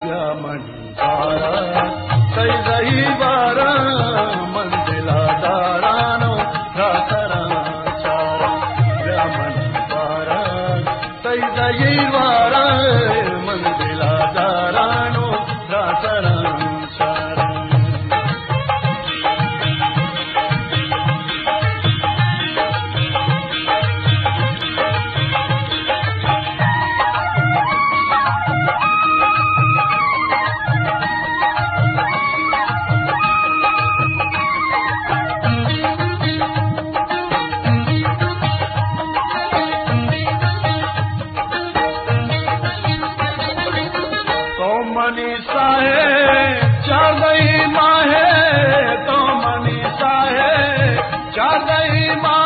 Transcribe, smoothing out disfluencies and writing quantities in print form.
मणी बारा कई रही बारा मंदिला दारानो रातरा चारा मणी बारा कई रही बारा मंदिला दारानो रातरा चारा मनीषा है चाँदई माँ है तो मनीषा है चाँदई माँ